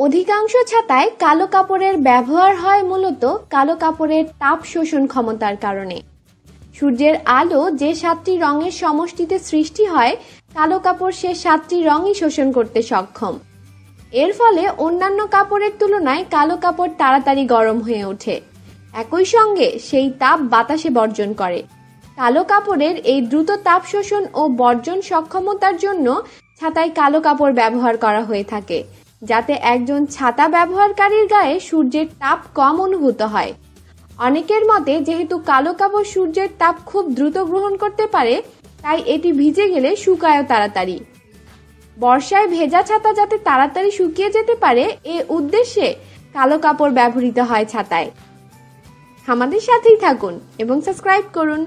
অধিকাংশ ছাতায় কালো কাপড়ের ব্যবহার হয় মূলত কালো কাপড়ের তাপ শোষণ ক্ষমতার কারণে। সূর্যের আলো যে 7টি রঙের সমষ্টিতে সৃষ্টি হয়, কালো কাপড় সে 7টি রঙই শোষণ করতে সক্ষম। এর ফলে অন্যান্য কাপড়ের তুলনায় কালো কাপড় তাড়াতাড়ি গরম হয়ে ওঠে, একই সঙ্গে সেই তাপ বাতাসে বর্জন করে। কালো কাপড়ের এই দ্রুত তাপ শোষণ ও বর্জন সক্ষমতার জন্য ছাতায় কালো কাপড় ব্যবহার করা হয়ে থাকে, যাতে একজন ছাতা ব্যবহারকারীর গায়ে সূর্যের তাপ কম অনুভূত হয়। অনেকের মতে যেহেতু কালো কাপড় সূর্যের তাপ খুব দ্রুত গ্রহণ করতে পারে, তাই এটি ভিজে গেলে শুকায়ও তাড়াতাড়ি। বর্ষায় ভেজা ছাতা যাতে তাড়াতাড়ি শুকিয়ে যেতে পারে, এ উদ্দেশ্যে কালো কাপড় ব্যবহৃত হয় ছাতায়। আমাদের সাথেই থাকুন এবং সাবস্ক্রাইব করুন।